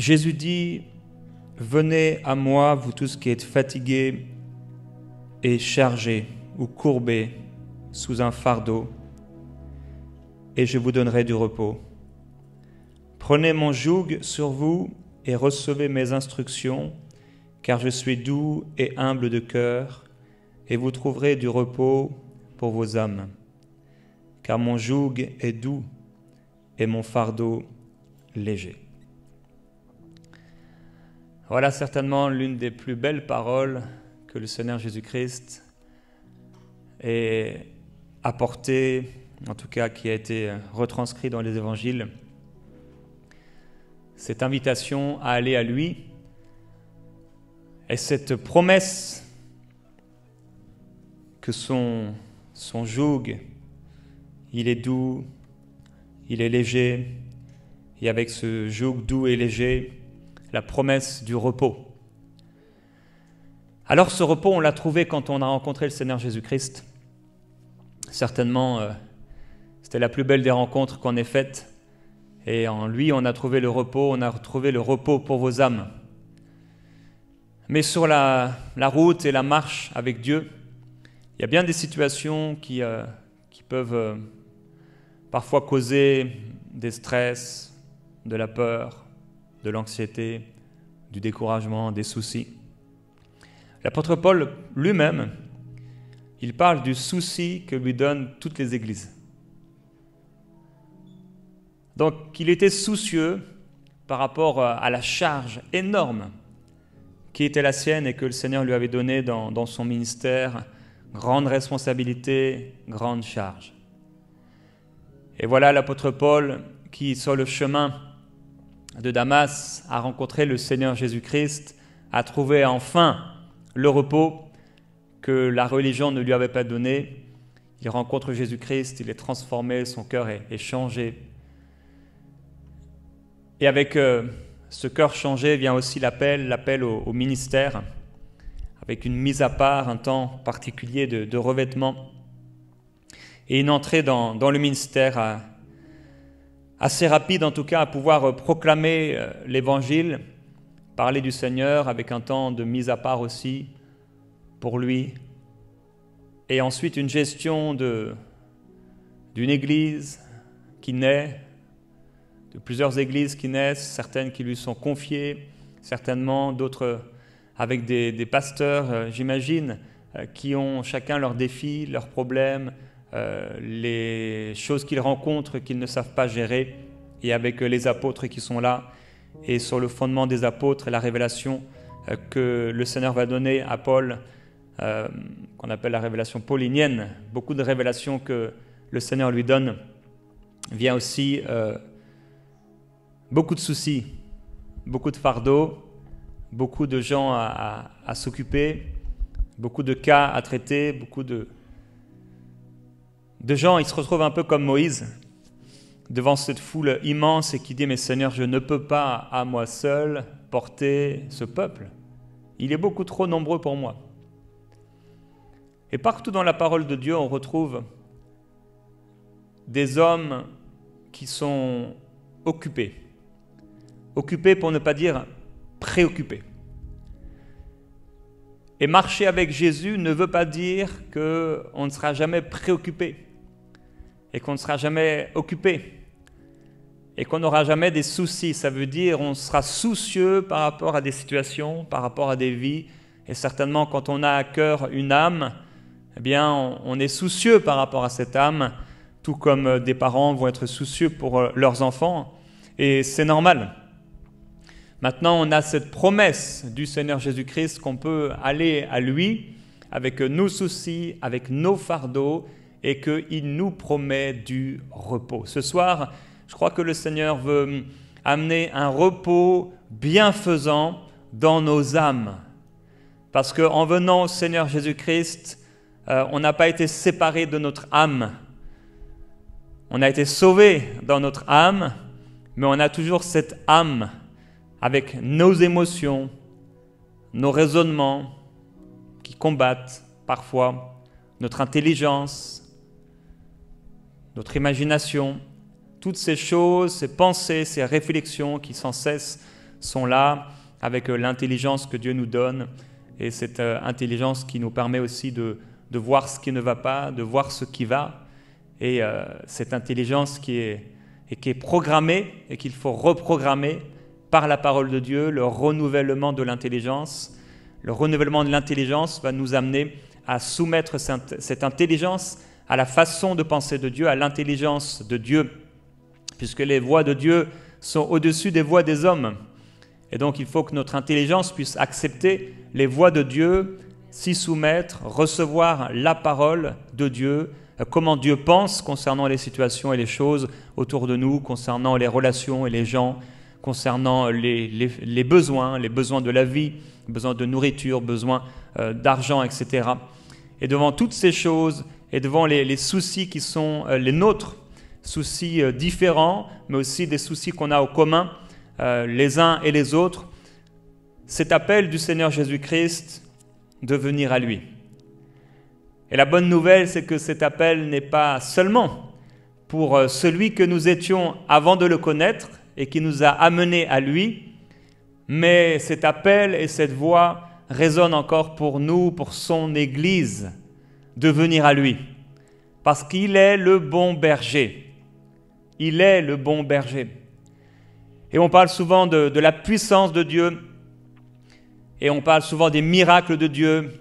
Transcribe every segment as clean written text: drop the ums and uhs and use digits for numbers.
Jésus dit, « Venez à moi, vous tous qui êtes fatigués et chargés ou courbés sous un fardeau, et je vous donnerai du repos. Prenez mon joug sur vous et recevez mes instructions, car je suis doux et humble de cœur, et vous trouverez du repos pour vos âmes. Car mon joug est doux et mon fardeau léger. » Voilà certainement l'une des plus belles paroles que le Seigneur Jésus-Christ ait apportées, en tout cas qui a été retranscrite dans les évangiles. Cette invitation à aller à lui et cette promesse que son joug, il est doux, il est léger, et avec ce joug doux et léger, la promesse du repos. Alors ce repos, on l'a trouvé quand on a rencontré le Seigneur Jésus-Christ. Certainement, c'était la plus belle des rencontres qu'on ait faites. Et en lui, on a trouvé le repos, on a retrouvé le repos pour vos âmes. Mais sur la route et la marche avec Dieu, il y a bien des situations qui peuvent parfois causer des stress, de la peur, de l'anxiété, du découragement, des soucis. L'apôtre Paul lui-même, il parle du souci que lui donnent toutes les églises. Donc, il était soucieux par rapport à la charge énorme qui était la sienne et que le Seigneur lui avait donnée dans son ministère. Grande responsabilité, grande charge. Et voilà l'apôtre Paul qui, sur le chemin de Damas, a rencontré le Seigneur Jésus-Christ, a trouvé enfin le repos que la religion ne lui avait pas donné. Il rencontre Jésus-Christ, il est transformé, son cœur est changé. Et avec ce cœur changé vient aussi l'appel au ministère, avec une mise à part, un temps particulier de revêtement, et une entrée dans le ministère assez rapide en tout cas, à pouvoir proclamer l'Évangile, parler du Seigneur, avec un temps de mise à part aussi pour lui, et ensuite une gestion d'une église qui naît, de plusieurs églises qui naissent, certaines qui lui sont confiées, certainement d'autres avec des pasteurs, j'imagine, qui ont chacun leurs défis, leurs problèmes, les choses qu'ils rencontrent qu'ils ne savent pas gérer, et avec les apôtres qui sont là, et sur le fondement des apôtres, la révélation que le Seigneur va donner à Paul, qu'on appelle la révélation paulinienne. Beaucoup de révélations que le Seigneur lui donne, vient aussi beaucoup de soucis, beaucoup de fardeaux, beaucoup de gens à s'occuper, beaucoup de cas à traiter, beaucoup de gens, ils se retrouvent un peu comme Moïse, devant cette foule immense et qui dit « Mais Seigneur, je ne peux pas à moi seul porter ce peuple. Il est beaucoup trop nombreux pour moi. » Et partout dans la parole de Dieu, on retrouve des hommes qui sont occupés. Occupés pour ne pas dire préoccupés. Et marcher avec Jésus ne veut pas dire qu'on ne sera jamais préoccupé et qu'on ne sera jamais occupé et qu'on n'aura jamais des soucis. Ça veut dire qu'on sera soucieux par rapport à des situations, par rapport à des vies. Et certainement, quand on a à cœur une âme, eh bien, on est soucieux par rapport à cette âme, tout comme des parents vont être soucieux pour leurs enfants. Et c'est normal. Maintenant, on a cette promesse du Seigneur Jésus-Christ qu'on peut aller à lui avec nos soucis, avec nos fardeaux, et qu'il nous promet du repos. Ce soir, je crois que le Seigneur veut amener un repos bienfaisant dans nos âmes. Parce qu'en venant au Seigneur Jésus-Christ, on n'a pas été séparés de notre âme. On a été sauvés dans notre âme, mais on a toujours cette âme avec nos émotions, nos raisonnements qui combattent parfois notre intelligence, notre imagination, toutes ces choses, ces pensées, ces réflexions qui sans cesse sont là avec l'intelligence que Dieu nous donne et cette intelligence qui nous permet aussi de voir ce qui ne va pas, de voir ce qui va. Et cette intelligence qui est programmée et qu'il faut reprogrammer par la parole de Dieu, le renouvellement de l'intelligence. Le renouvellement de l'intelligence va nous amener à soumettre cette intelligence à la façon de penser de Dieu, à l'intelligence de Dieu, puisque les voies de Dieu sont au-dessus des voies des hommes. Et donc il faut que notre intelligence puisse accepter les voies de Dieu, s'y soumettre, recevoir la parole de Dieu, comment Dieu pense concernant les situations et les choses autour de nous, concernant les relations et les gens, concernant les besoins de la vie, besoin de nourriture, besoin d'argent, etc. Et devant toutes ces choses et devant les soucis qui sont les nôtres, soucis différents, mais aussi des soucis qu'on a en commun, les uns et les autres, cet appel du Seigneur Jésus-Christ de venir à lui. Et la bonne nouvelle, c'est que cet appel n'est pas seulement pour celui que nous étions avant de le connaître et qui nous a amenés à lui, mais cet appel et cette voix résonnent encore pour nous, pour son Église, de venir à lui. Parce qu'il est le bon berger. Il est le bon berger. Et on parle souvent de la puissance de Dieu, et on parle souvent des miracles de Dieu,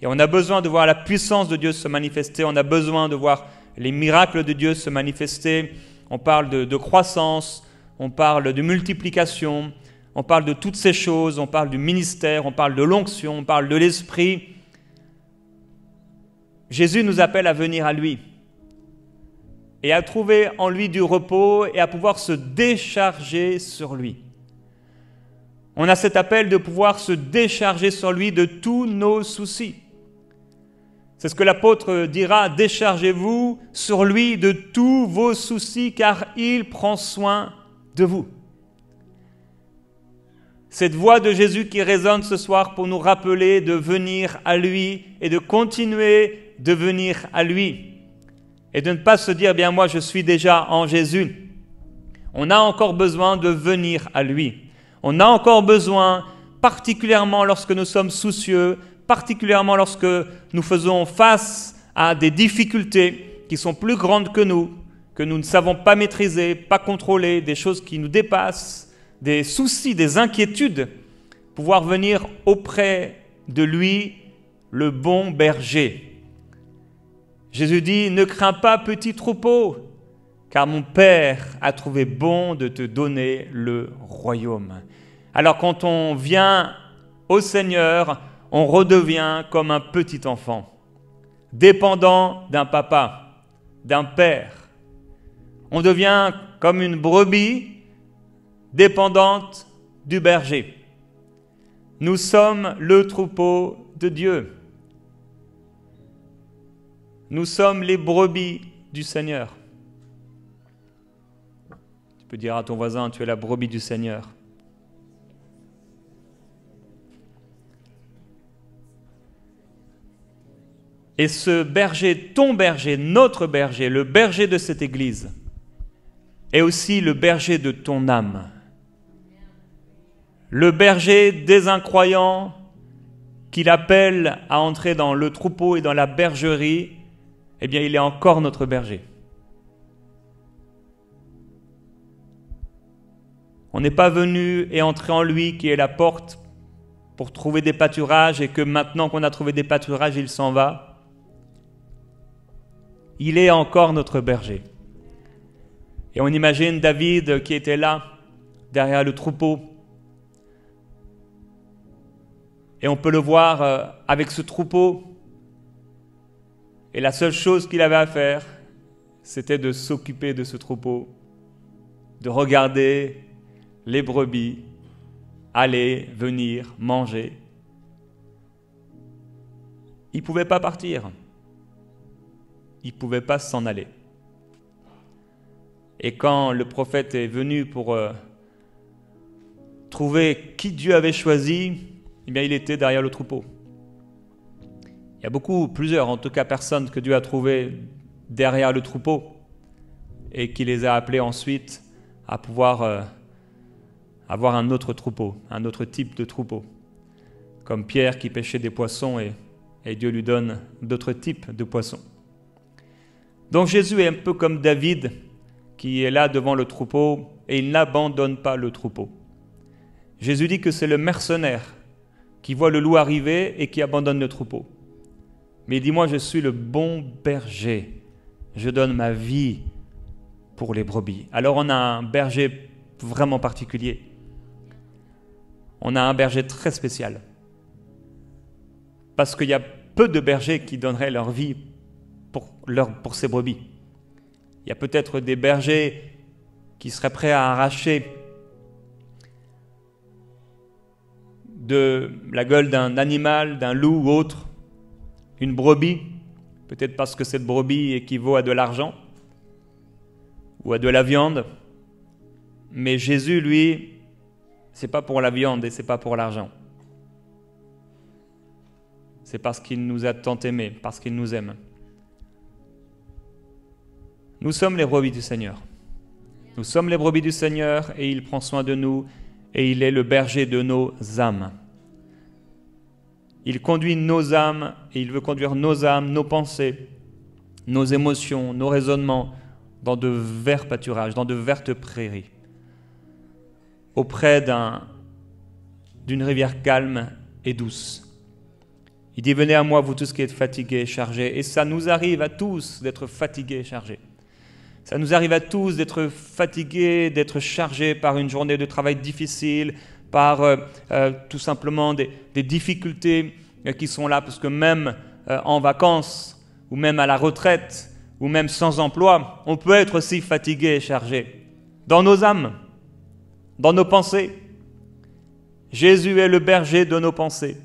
et on a besoin de voir la puissance de Dieu se manifester, on a besoin de voir les miracles de Dieu se manifester. On parle de croissance, on parle de multiplication, on parle de toutes ces choses, on parle du ministère, on parle de l'onction, on parle de l'esprit. Jésus nous appelle à venir à lui et à trouver en lui du repos et à pouvoir se décharger sur lui. On a cet appel de pouvoir se décharger sur lui de tous nos soucis. C'est ce que l'apôtre dira, déchargez-vous sur lui de tous vos soucis car il prend soin de vous. Cette voix de Jésus qui résonne ce soir pour nous rappeler de venir à lui et de continuer de venir à lui. Et de ne pas se dire, bien moi je suis déjà en Jésus. On a encore besoin de venir à lui. On a encore besoin, particulièrement lorsque nous sommes soucieux, particulièrement lorsque nous faisons face à des difficultés qui sont plus grandes que nous ne savons pas maîtriser, pas contrôler, des choses qui nous dépassent, des soucis, des inquiétudes, pouvoir venir auprès de lui, le bon berger. Jésus dit, ne crains pas, petit troupeau, car mon Père a trouvé bon de te donner le royaume. Alors quand on vient au Seigneur, on redevient comme un petit enfant, dépendant d'un papa, d'un père. On devient comme une brebis dépendante du berger. Nous sommes le troupeau de Dieu. Nous sommes les brebis du Seigneur. Tu peux dire à ton voisin, tu es la brebis du Seigneur. Et ce berger, ton berger, notre berger, le berger de cette église, est aussi le berger de ton âme. Le berger des incroyants qu'il appelle à entrer dans le troupeau et dans la bergerie, eh bien, il est encore notre berger. On n'est pas venu et entré en lui qui est la porte pour trouver des pâturages et que maintenant qu'on a trouvé des pâturages, il s'en va. Il est encore notre berger. Et on imagine David qui était là, derrière le troupeau. Et on peut le voir avec ce troupeau. Et la seule chose qu'il avait à faire, c'était de s'occuper de ce troupeau, de regarder les brebis aller, venir, manger. Il ne pouvait pas partir. Il ne pouvait pas s'en aller. Et quand le prophète est venu pour trouver qui Dieu avait choisi, eh bien, il était derrière le troupeau. Il y a plusieurs, en tout cas personnes que Dieu a trouvées derrière le troupeau et qui les a appelées ensuite à pouvoir avoir un autre troupeau, un autre type de troupeau. Comme Pierre qui pêchait des poissons et Dieu lui donne d'autres types de poissons. Donc Jésus est un peu comme David qui est là devant le troupeau et il n'abandonne pas le troupeau. Jésus dit que c'est le mercenaire qui voit le loup arriver et qui abandonne le troupeau. Mais il dit, moi je suis le bon berger, je donne ma vie pour les brebis. Alors on a un berger vraiment particulier. On a un berger très spécial. Parce qu'il y a peu de bergers qui donneraient leur vie pour ces brebis. Il y a peut-être des bergers qui seraient prêts à arracher de la gueule d'un animal, d'un loup ou autre, une brebis, peut-être parce que cette brebis équivaut à de l'argent ou à de la viande. Mais Jésus, lui, c'est pas pour la viande et c'est pas pour l'argent. C'est parce qu'il nous a tant aimés, parce qu'il nous aime. Nous sommes les brebis du Seigneur. Nous sommes les brebis du Seigneur et il prend soin de nous et il est le berger de nos âmes. Il conduit nos âmes et il veut conduire nos âmes, nos pensées, nos émotions, nos raisonnements dans de verts pâturages, dans de vertes prairies, auprès d'une rivière calme et douce. Il dit, venez à moi, vous tous qui êtes fatigués et chargés. Et ça nous arrive à tous d'être fatigués et chargés. Ça nous arrive à tous d'être fatigués, d'être chargés par une journée de travail difficile, par tout simplement des difficultés qui sont là, parce que même en vacances, ou même à la retraite, ou même sans emploi, on peut être aussi fatigué et chargé. Dans nos âmes, dans nos pensées. Jésus est le berger de nos pensées.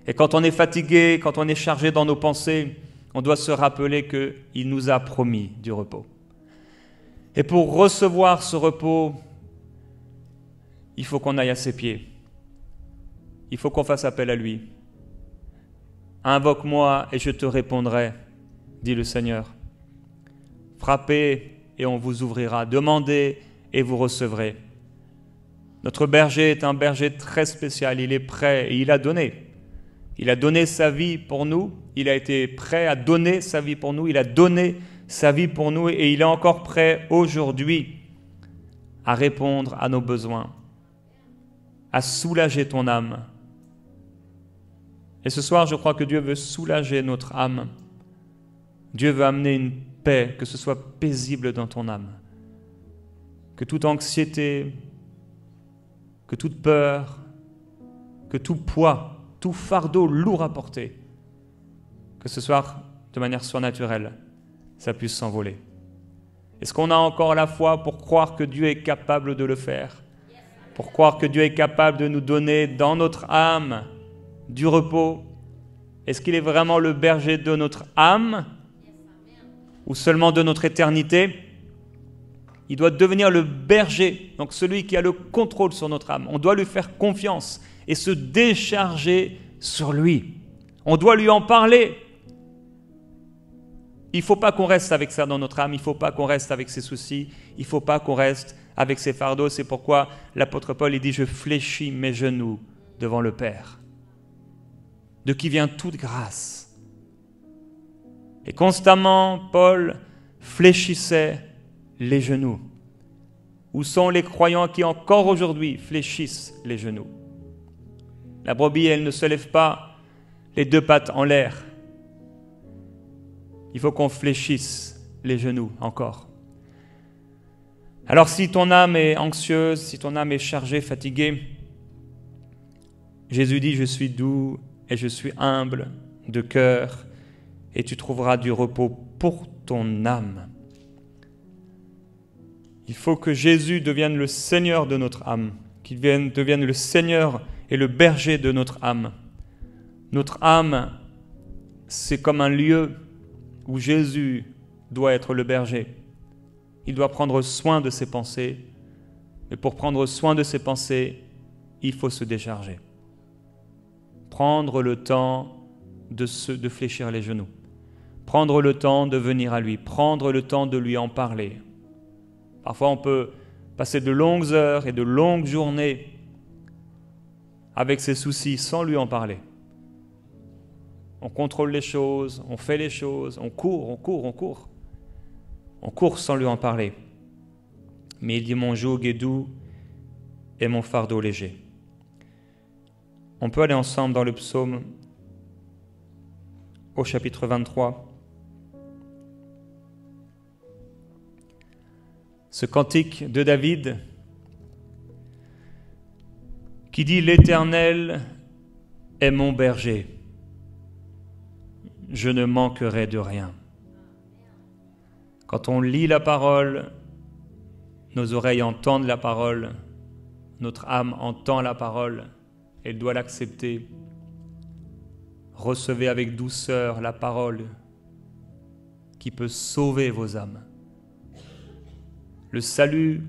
Et quand on est fatigué, quand on est chargé dans nos pensées, on doit se rappeler qu'il nous a promis du repos. Et pour recevoir ce repos, il faut qu'on aille à ses pieds. Il faut qu'on fasse appel à lui. Invoque-moi et je te répondrai, dit le Seigneur. Frappez et on vous ouvrira. Demandez et vous recevrez. Notre berger est un berger très spécial. Il est prêt et il a donné. Il a donné sa vie pour nous, il a été prêt à donner sa vie pour nous, il a donné sa vie pour nous et il est encore prêt aujourd'hui à répondre à nos besoins, à soulager ton âme. Et ce soir, je crois que Dieu veut soulager notre âme. Dieu veut amener une paix, que ce soit paisible dans ton âme. Que toute anxiété, que toute peur, que tout poids, tout fardeau lourd à porter, que ce soit de manière surnaturelle, ça puisse s'envoler. Est-ce qu'on a encore la foi pour croire que Dieu est capable de le faire? Pour croire que Dieu est capable de nous donner dans notre âme du repos? Est-ce qu'il est vraiment le berger de notre âme ou seulement de notre éternité? Il doit devenir le berger, donc celui qui a le contrôle sur notre âme. On doit lui faire confiance et se décharger sur lui. On doit lui en parler. Il ne faut pas qu'on reste avec ça dans notre âme, il ne faut pas qu'on reste avec ses soucis, il ne faut pas qu'on reste avec ses fardeaux. C'est pourquoi l'apôtre Paul il dit « Je fléchis mes genoux devant le Père, de qui vient toute grâce. » Et constamment, Paul fléchissait les genoux. Où sont les croyants qui encore aujourd'hui fléchissent les genoux? La brebis, elle ne se lève pas les deux pattes en l'air. Il faut qu'on fléchisse les genoux encore. Alors si ton âme est anxieuse, si ton âme est chargée, fatiguée, Jésus dit « Je suis doux et je suis humble de cœur et tu trouveras du repos pour ton âme. » Il faut que Jésus devienne le Seigneur de notre âme, qu'il devienne le Seigneur et le berger de notre âme. Notre âme, c'est comme un lieu où Jésus doit être le berger. Il doit prendre soin de ses pensées, mais pour prendre soin de ses pensées, il faut se décharger. Prendre le temps de fléchir les genoux. Prendre le temps de venir à lui. Prendre le temps de lui en parler. Parfois, on peut passer de longues heures et de longues journées avec ses soucis sans lui en parler. On contrôle les choses, on fait les choses, on court. On court sans lui en parler. Mais il dit « Mon joug est doux et mon fardeau léger ». On peut aller ensemble dans le psaume au chapitre 23. Ce cantique de David qui dit « L'Éternel est mon berger, je ne manquerai de rien ». Quand on lit la parole, nos oreilles entendent la parole, notre âme entend la parole, elle doit l'accepter. Recevez avec douceur la parole qui peut sauver vos âmes. Le salut,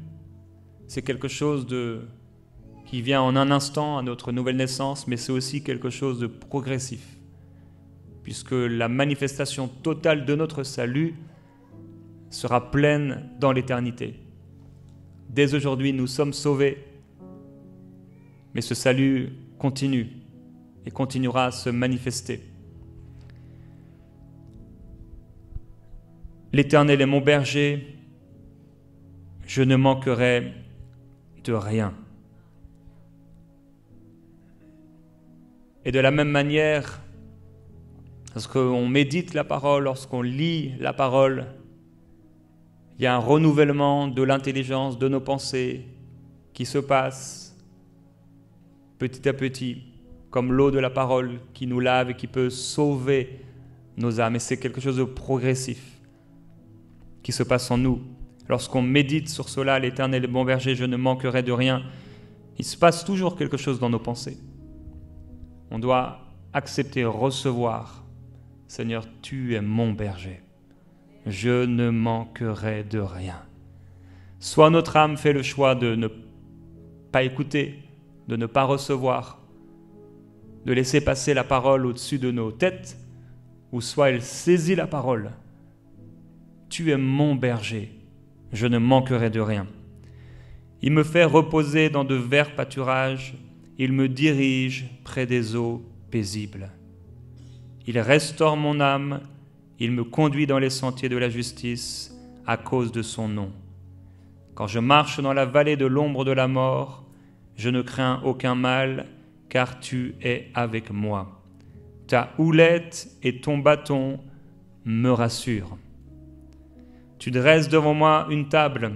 c'est quelque chose qui vient en un instant à notre nouvelle naissance, mais c'est aussi quelque chose de progressif, puisque la manifestation totale de notre salut sera pleine dans l'éternité. Dès aujourd'hui, nous sommes sauvés, mais ce salut continue et continuera à se manifester. L'Éternel est mon berger, je ne manquerai de rien. Et de la même manière, lorsqu'on médite la parole, lorsqu'on lit la parole, il y a un renouvellement de l'intelligence de nos pensées qui se passe petit à petit, comme l'eau de la parole qui nous lave et qui peut sauver nos âmes. Et c'est quelque chose de progressif qui se passe en nous. Lorsqu'on médite sur cela, l'Éternel est mon berger, je ne manquerai de rien, il se passe toujours quelque chose dans nos pensées. On doit accepter, recevoir. Seigneur, tu es mon berger. Je ne manquerai de rien. Soit notre âme fait le choix de ne pas écouter, de ne pas recevoir, de laisser passer la parole au-dessus de nos têtes, ou soit elle saisit la parole. Tu es mon berger, je ne manquerai de rien. Il me fait reposer dans de verts pâturages, il me dirige près des eaux paisibles. Il restaure mon âme, il me conduit dans les sentiers de la justice à cause de son nom. Quand je marche dans la vallée de l'ombre de la mort, je ne crains aucun mal, car tu es avec moi. Ta houlette et ton bâton me rassurent. Tu dresses devant moi une table,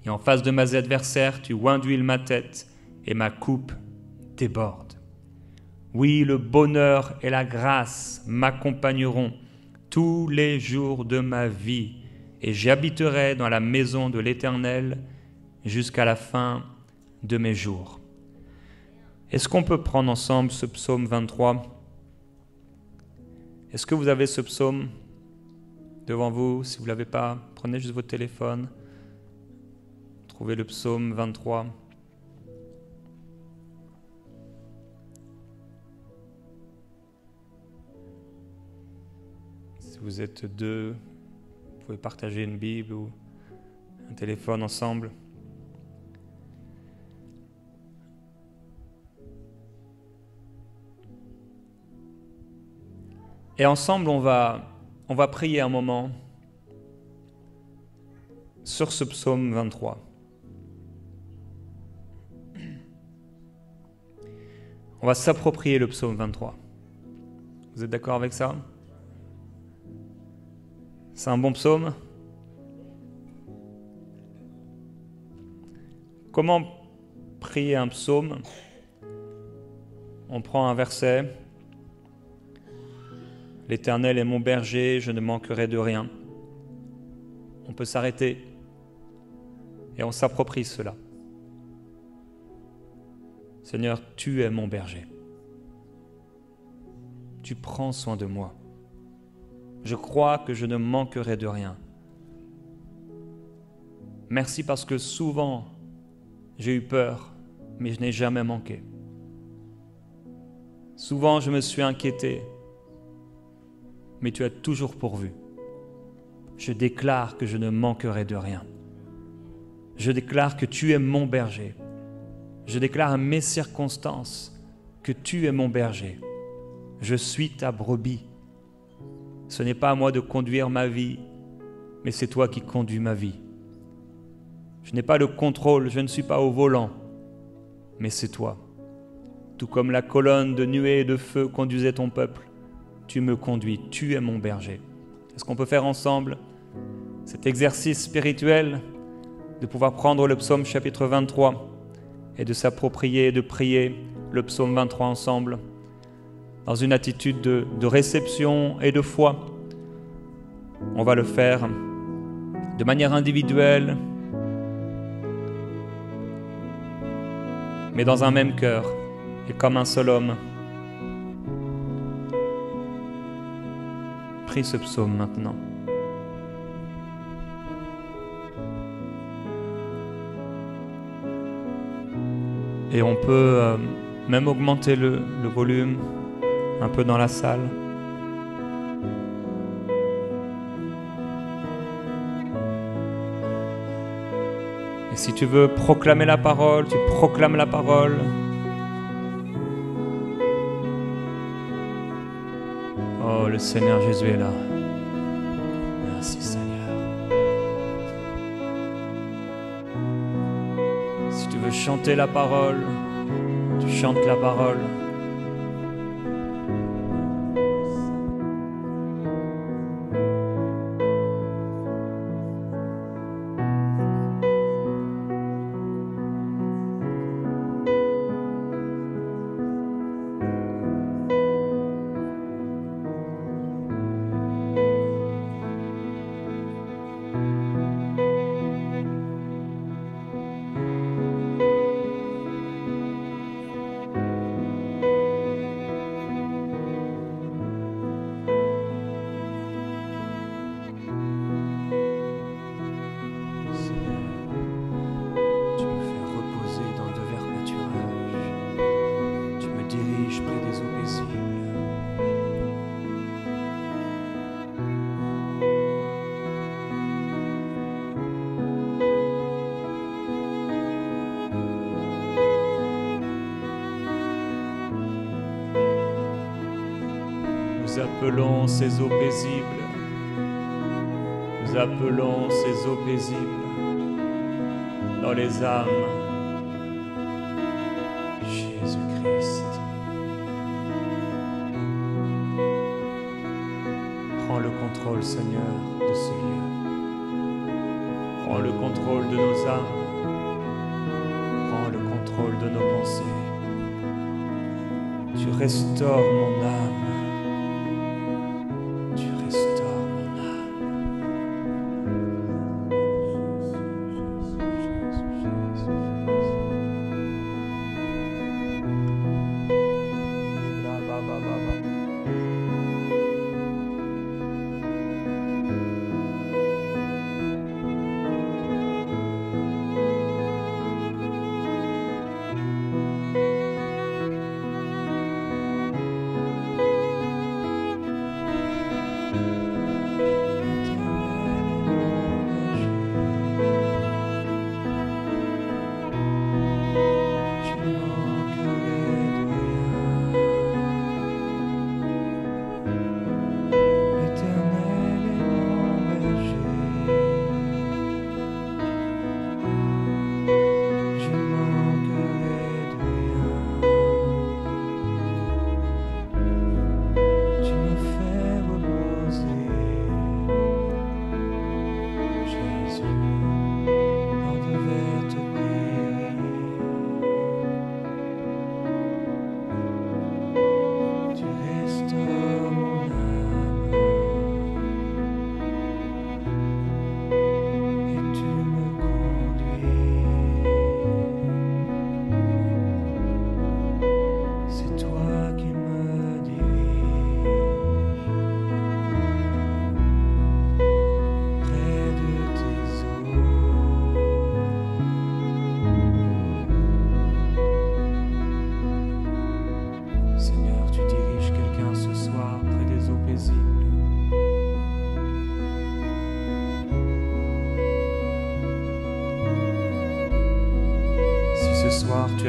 et en face de mes adversaires, tu oinduiles ma tête, et ma coupe déborde. Oui, le bonheur et la grâce m'accompagneront tous les jours de ma vie, et j'habiterai dans la maison de l'Éternel jusqu'à la fin de mes jours. Est-ce qu'on peut prendre ensemble ce psaume 23? Est-ce que vous avez ce psaume devant vous? Si vous ne l'avez pas, prenez juste votre téléphone, trouvez le psaume 23. Si vous êtes deux, vous pouvez partager une Bible ou un téléphone ensemble. Et ensemble, on va prier un moment sur ce psaume 23. On va s'approprier le psaume 23. Vous êtes d'accord avec ça? C'est un bon psaume? Comment prier un psaume? On prend un verset. L'Éternel est mon berger, je ne manquerai de rien. On peut s'arrêter et on s'approprie cela. Seigneur, tu es mon berger. Tu prends soin de moi. Je crois que je ne manquerai de rien. Merci parce que souvent, j'ai eu peur, mais je n'ai jamais manqué. Souvent, je me suis inquiété, mais tu as toujours pourvu. Je déclare que je ne manquerai de rien. Je déclare que tu es mon berger. Je déclare à mes circonstances que tu es mon berger. Je suis ta brebis. Ce n'est pas à moi de conduire ma vie, mais c'est toi qui conduis ma vie. Je n'ai pas le contrôle, je ne suis pas au volant, mais c'est toi. Tout comme la colonne de nuée et de feu conduisait ton peuple, tu me conduis, tu es mon berger. Est-ce qu'on peut faire ensemble cet exercice spirituel de pouvoir prendre le psaume chapitre 23 et de s'approprier et de prier le psaume 23 ensemble dans une attitude de réception et de foi? On va le faire de manière individuelle, mais dans un même cœur et comme un seul homme. Prie ce psaume maintenant. Et on peut même augmenter le volume un peu dans la salle. Et si tu veux proclamer la parole, tu proclames la parole. Oh, le Seigneur Jésus est là. Merci Seigneur. Si tu veux chanter la parole, tu chantes la parole. Nous appelons ces eaux paisibles. Nous appelons ces eaux paisibles dans les âmes. Jésus-Christ. Prends le contrôle, Seigneur, de ce lieu. Prends le contrôle de nos âmes. Prends le contrôle de nos pensées. Tu restaures mon âme.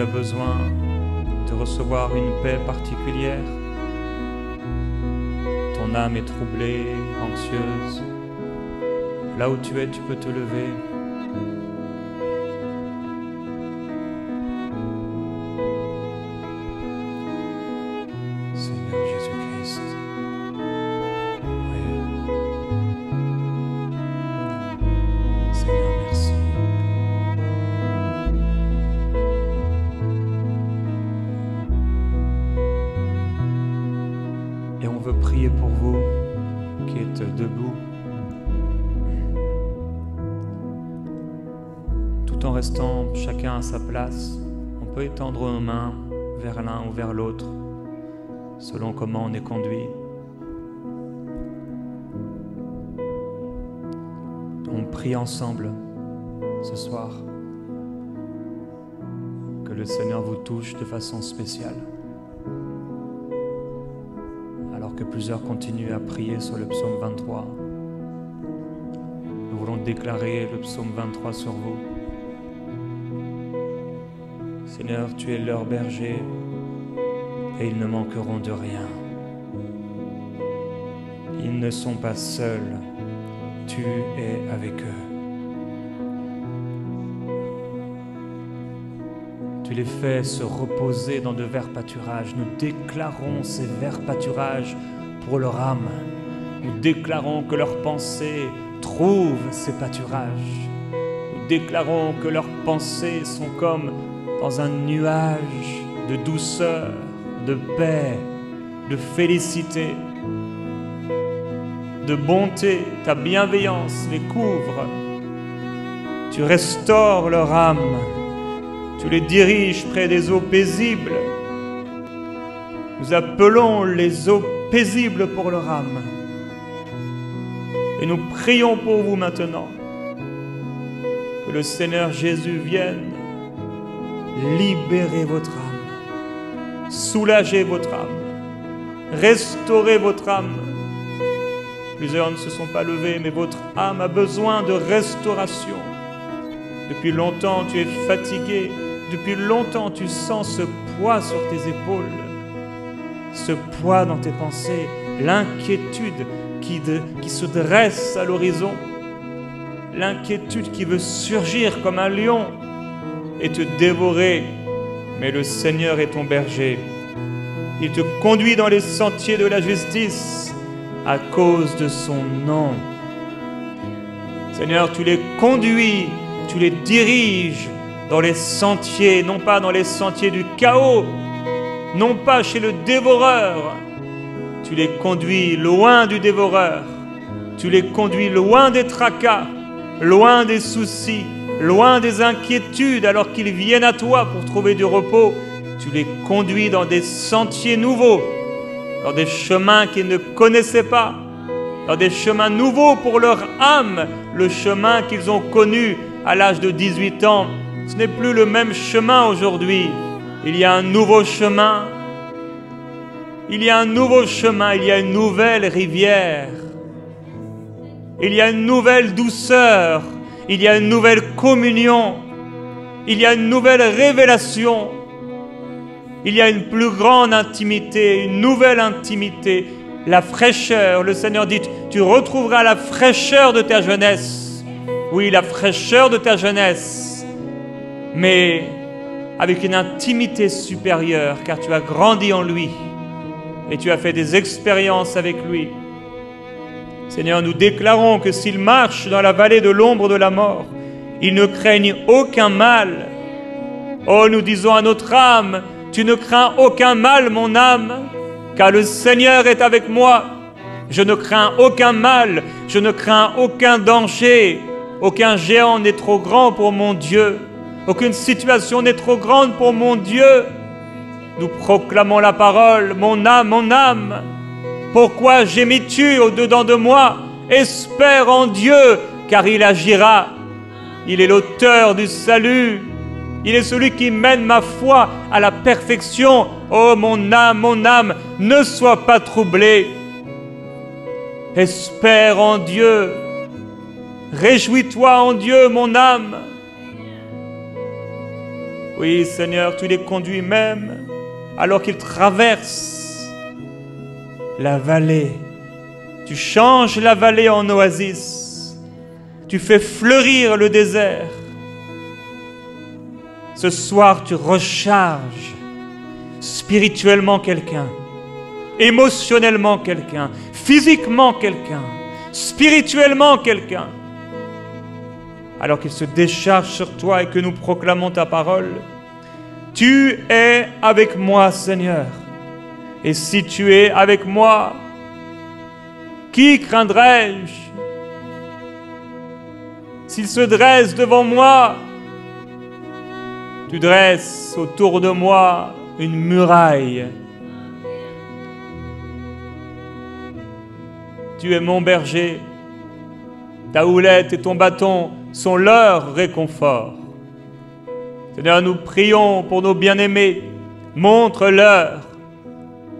as besoin de recevoir une paix particulière, ton âme est troublée, anxieuse, là où tu es, tu peux te lever. Seigneur Jésus-Christ, oui. Seigneur, merci. Et on veut prier pour vous qui êtes debout, tout en restant chacun à sa place. On peut étendre nos mains vers l'un ou vers l'autre, selon comment on est conduit. On prie ensemble ce soir. Que le Seigneur vous touche de façon spéciale. Alors que plusieurs continuent à prier sur le psaume 23, nous voulons déclarer le psaume 23 sur vous. Seigneur, tu es leur berger et ils ne manqueront de rien. Ils ne sont pas seuls, tu es avec eux. Tu les fais se reposer dans de verts pâturages. Nous déclarons ces verts pâturages pour leur âme. Nous déclarons que leurs pensées trouvent ces pâturages. Nous déclarons que leurs pensées sont comme dans un nuage de douceur, de paix, de félicité, de bonté. Ta bienveillance les couvre. Tu restaures leur âme. Tu les diriges près des eaux paisibles. Nous appelons les eaux paisibles pour leur âme. Et nous prions pour vous maintenant. Que le Seigneur Jésus vienne libérer votre âme, soulager votre âme, restaurer votre âme. Plusieurs ne se sont pas levés, mais votre âme a besoin de restauration. Depuis longtemps, tu es fatigué. Depuis longtemps, tu sens ce poids sur tes épaules, ce poids dans tes pensées, l'inquiétude qui se dresse à l'horizon, l'inquiétude qui veut surgir comme un lion et te dévorer. Mais le Seigneur est ton berger. Il te conduit dans les sentiers de la justice à cause de son nom. Seigneur, tu les conduis, tu les diriges dans les sentiers, non pas dans les sentiers du chaos, non pas chez le dévoreur. Tu les conduis loin du dévoreur. Tu les conduis loin des tracas, loin des soucis, loin des inquiétudes, alors qu'ils viennent à toi pour trouver du repos. Tu les conduis dans des sentiers nouveaux, dans des chemins qu'ils ne connaissaient pas, dans des chemins nouveaux pour leur âme, le chemin qu'ils ont connu à l'âge de 18 ans. Ce n'est plus le même chemin aujourd'hui. Il y a un nouveau chemin. Il y a un nouveau chemin. Il y a une nouvelle rivière. Il y a une nouvelle douceur. Il y a une nouvelle communion. Il y a une nouvelle révélation. Il y a une plus grande intimité, une nouvelle intimité. La fraîcheur. Le Seigneur dit, tu retrouveras la fraîcheur de ta jeunesse. Oui, la fraîcheur de ta jeunesse. Mais avec une intimité supérieure, car tu as grandi en lui et tu as fait des expériences avec lui. Seigneur, nous déclarons que s'ils marchent dans la vallée de l'ombre de la mort, ils ne craignent aucun mal. Oh, nous disons à notre âme, tu ne crains aucun mal, mon âme, car le Seigneur est avec moi. Je ne crains aucun mal, je ne crains aucun danger. Aucun géant n'est trop grand pour mon Dieu. Aucune situation n'est trop grande pour mon Dieu. Nous proclamons la parole, mon âme, pourquoi gémis-tu au-dedans de moi? Espère en Dieu, car il agira. Il est l'auteur du salut. Il est celui qui mène ma foi à la perfection. Oh mon âme, ne sois pas troublée. Espère en Dieu. Réjouis-toi en Dieu, mon âme. Oui, Seigneur, tu les conduis même alors qu'ils traversent la vallée. Tu changes la vallée en oasis. Tu fais fleurir le désert. Ce soir, tu recharges spirituellement quelqu'un, émotionnellement quelqu'un, physiquement quelqu'un, spirituellement quelqu'un. Alors qu'il se décharge sur toi et que nous proclamons ta parole, tu es avec moi, Seigneur. Et si tu es avec moi, qui craindrais-je? S'il se dresse devant moi, tu dresses autour de moi une muraille. Tu es mon berger, ta houlette et ton bâton sont leur réconfort. Seigneur, nous prions pour nos bien-aimés, montre-leur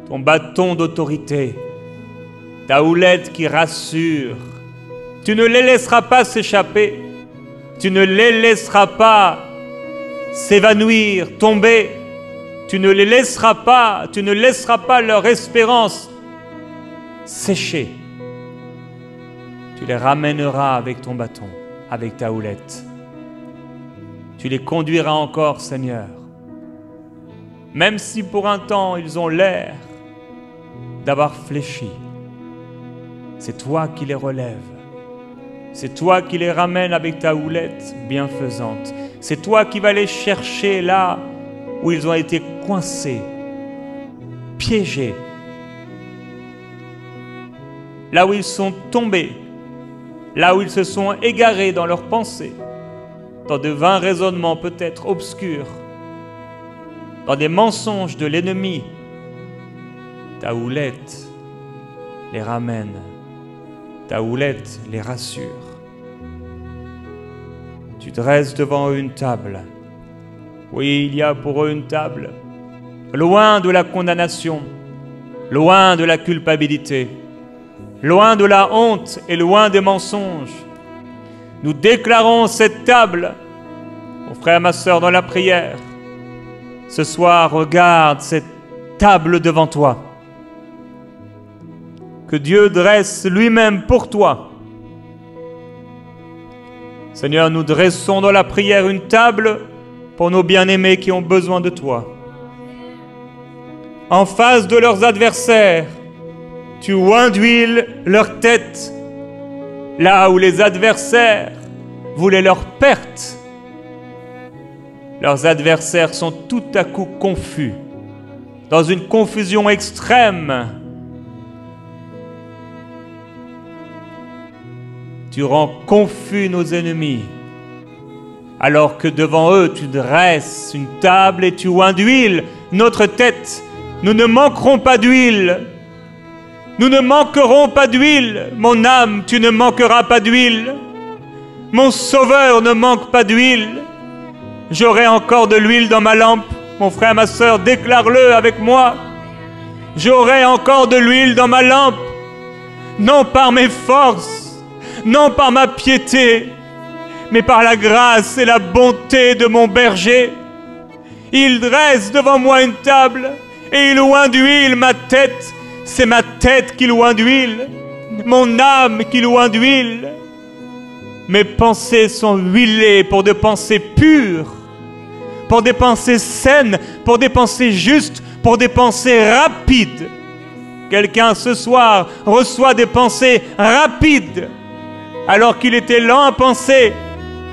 ton bâton d'autorité, ta houlette qui rassure. Tu ne les laisseras pas s'échapper, tu ne les laisseras pas s'évanouir, tomber, tu ne les laisseras pas, tu ne laisseras pas leur espérance sécher. Tu les ramèneras avec ton bâton, avec ta houlette. Tu les conduiras encore, Seigneur. Même si pour un temps ils ont l'air d'avoir fléchi, c'est toi qui les relèves. C'est toi qui les ramènes avec ta houlette bienfaisante. C'est toi qui vas les chercher là où ils ont été coincés, piégés, là où ils sont tombés, là où ils se sont égarés dans leurs pensées, dans de vains raisonnements peut-être obscurs, dans des mensonges de l'ennemi. Ta houlette les ramène, ta houlette les rassure. Tu dresses devant eux une table. Oui, il y a pour eux une table, loin de la condamnation, loin de la culpabilité, loin de la honte et loin des mensonges. Nous déclarons cette table, mon frère, ma sœur, dans la prière. Ce soir, regarde cette table devant toi, que Dieu dresse lui-même pour toi. Seigneur, nous dressons dans la prière une table pour nos bien-aimés qui ont besoin de toi. En face de leurs adversaires, tu oins d'huile leur tête, là où les adversaires voulaient leur perte. Leurs adversaires sont tout à coup confus, dans une confusion extrême. Tu rends confus nos ennemis, alors que devant eux tu dresses une table et tu oins d'huile notre tête. Nous ne manquerons pas d'huile. Nous ne manquerons pas d'huile. Mon âme, tu ne manqueras pas d'huile. Mon Sauveur ne manque pas d'huile. J'aurai encore de l'huile dans ma lampe. Mon frère, ma sœur, déclare-le avec moi. J'aurai encore de l'huile dans ma lampe, non par mes forces, non par ma piété, mais par la grâce et la bonté de mon berger. Il dresse devant moi une table et il oint d'huile ma tête. C'est ma tête qu'il oint d'huile, mon âme qu'il oint d'huile. Mes pensées sont huilées pour des pensées pures, pour des pensées saines, pour des pensées justes, pour des pensées rapides. Quelqu'un ce soir reçoit des pensées rapides, alors qu'il était lent à penser,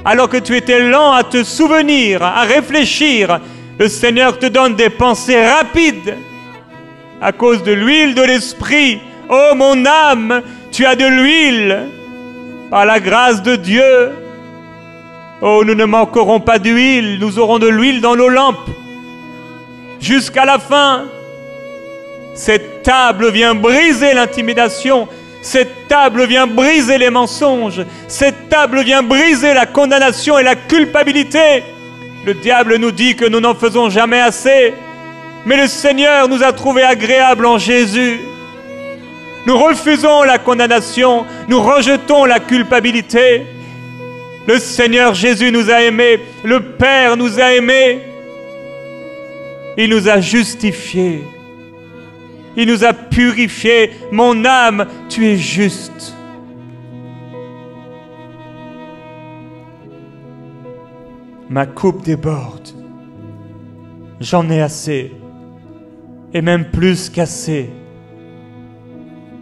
alors que tu étais lent à te souvenir, à réfléchir. Le Seigneur te donne des pensées rapides à cause de l'huile de l'Esprit. Oh mon âme, tu as de l'huile par la grâce de Dieu. Oh, nous ne manquerons pas d'huile, nous aurons de l'huile dans nos lampes jusqu'à la fin. Cette table vient briser l'intimidation. Cette table vient briser les mensonges. Cette table vient briser la condamnation et la culpabilité. Le diable nous dit que nous n'en faisons jamais assez. Mais le Seigneur nous a trouvés agréables en Jésus. Nous refusons la condamnation. Nous rejetons la culpabilité. Le Seigneur Jésus nous a aimés. Le Père nous a aimés. Il nous a justifiés. Il nous a purifiés. Mon âme, tu es juste. Ma coupe déborde. J'en ai assez. Et même plus qu'assez.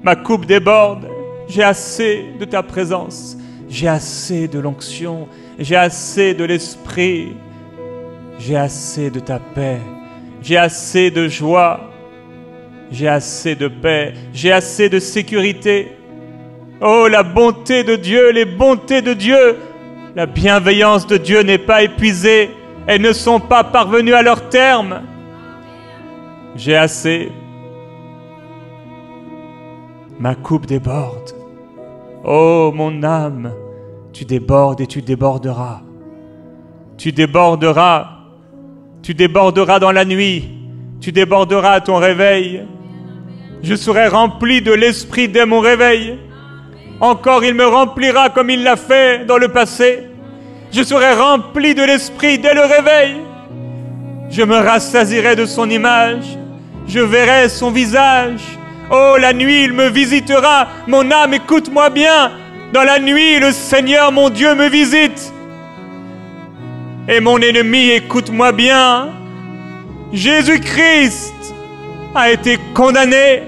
Ma coupe déborde. J'ai assez de ta présence. J'ai assez de l'onction. J'ai assez de l'esprit. J'ai assez de ta paix. J'ai assez de joie. J'ai assez de paix. J'ai assez de sécurité. Oh, la bonté de Dieu, les bontés de Dieu. La bienveillance de Dieu n'est pas épuisée. Elles ne sont pas parvenues à leur terme. J'ai assez. Ma coupe déborde. Oh, mon âme, tu débordes et tu déborderas. Tu déborderas. Tu déborderas dans la nuit. Tu déborderas à ton réveil. Je serai rempli de l'Esprit dès mon réveil. Encore, il me remplira comme il l'a fait dans le passé. Je serai rempli de l'Esprit dès le réveil. Je me rassasierai de son image. Je verrai son visage. Oh, la nuit, il me visitera. Mon âme, écoute-moi bien. Dans la nuit, le Seigneur, mon Dieu, me visite. Et mon ennemi, écoute-moi bien. Jésus-Christ a été condamné.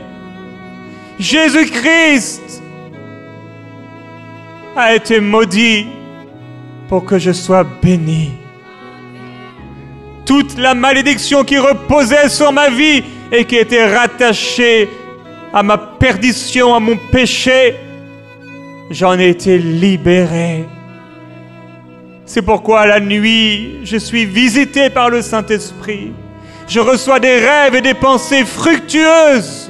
Jésus-Christ a été maudit pour que je sois béni. Toute la malédiction qui reposait sur ma vie et qui était rattachée à ma perdition, à mon péché, j'en ai été libéré. C'est pourquoi la nuit, je suis visité par le Saint-Esprit. Je reçois des rêves et des pensées fructueuses.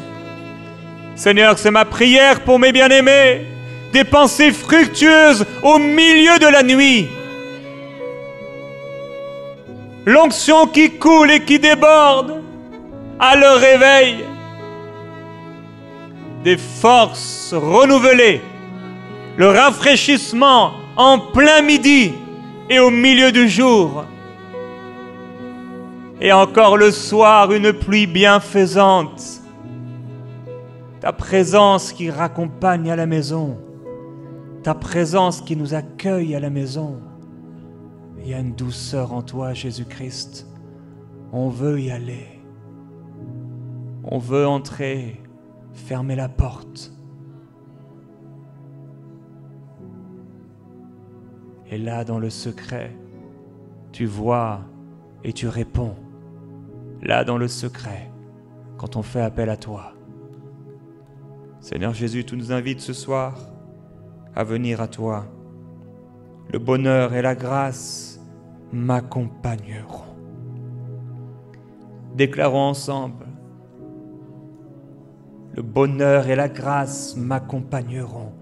Seigneur, c'est ma prière pour mes bien-aimés. Des pensées fructueuses au milieu de la nuit. L'onction qui coule et qui déborde à leur réveil. Des forces renouvelées. Le rafraîchissement en plein midi et au milieu du jour. Et encore le soir, une pluie bienfaisante. Ta présence qui raccompagne à la maison. Ta présence qui nous accueille à la maison. Il y a une douceur en toi, Jésus-Christ. On veut y aller. On veut entrer, fermer la porte. Et là, dans le secret, tu vois et tu réponds. Là, dans le secret, quand on fait appel à toi. Seigneur Jésus, tu nous invites ce soir à venir à toi. Le bonheur et la grâce m'accompagneront. Déclarons ensemble. Le bonheur et la grâce m'accompagneront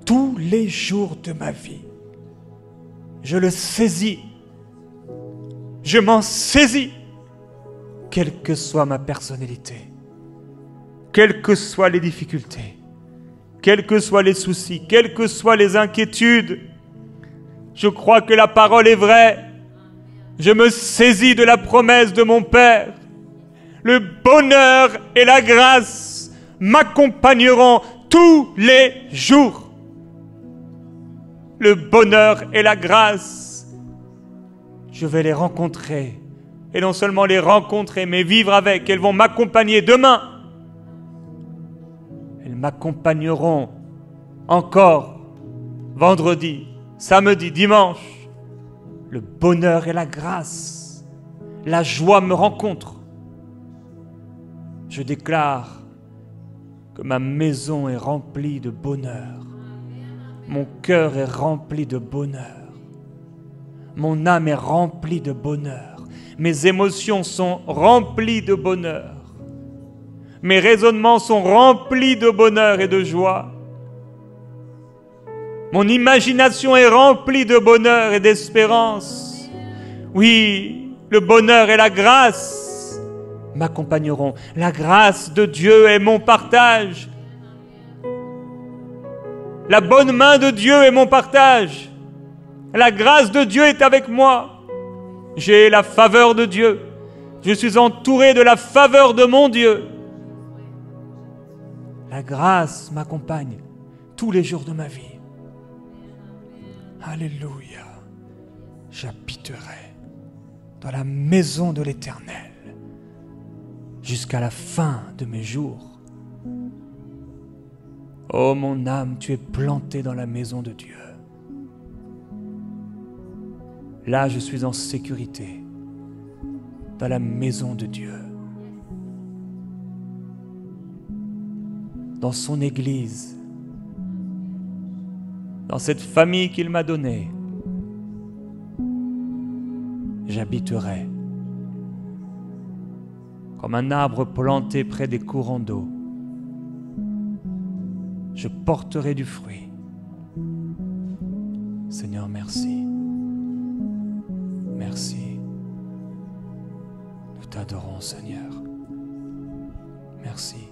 tous les jours de ma vie. Je le saisis. Je m'en saisis. Quelle que soit ma personnalité, quelles que soient les difficultés, quels que soient les soucis, quelles que soient les inquiétudes, je crois que la parole est vraie. Je me saisis de la promesse de mon Père. Le bonheur et la grâce m'accompagneront tous les jours. Le bonheur et la grâce, je vais les rencontrer. Et non seulement les rencontrer, mais vivre avec. Elles vont m'accompagner demain. Elles m'accompagneront encore vendredi, samedi, dimanche. Le bonheur et la grâce, la joie me rencontrent. Je déclare que ma maison est remplie de bonheur. Mon cœur est rempli de bonheur. Mon âme est remplie de bonheur. Mes émotions sont remplies de bonheur. Mes raisonnements sont remplis de bonheur et de joie. Mon imagination est remplie de bonheur et d'espérance. Oui, le bonheur et la grâce m'accompagneront. La grâce de Dieu est mon partage. La bonne main de Dieu est mon partage. La grâce de Dieu est avec moi. J'ai la faveur de Dieu. Je suis entouré de la faveur de mon Dieu. La grâce m'accompagne tous les jours de ma vie. Alléluia. J'habiterai dans la maison de l'Éternel jusqu'à la fin de mes jours. Oh mon âme, tu es plantée dans la maison de Dieu. Là, je suis en sécurité, dans la maison de Dieu, dans son Église, dans cette famille qu'il m'a donnée. J'habiterai comme un arbre planté près des courants d'eau. Je porterai du fruit. Seigneur, merci. Merci. Nous t'adorons, Seigneur. Merci.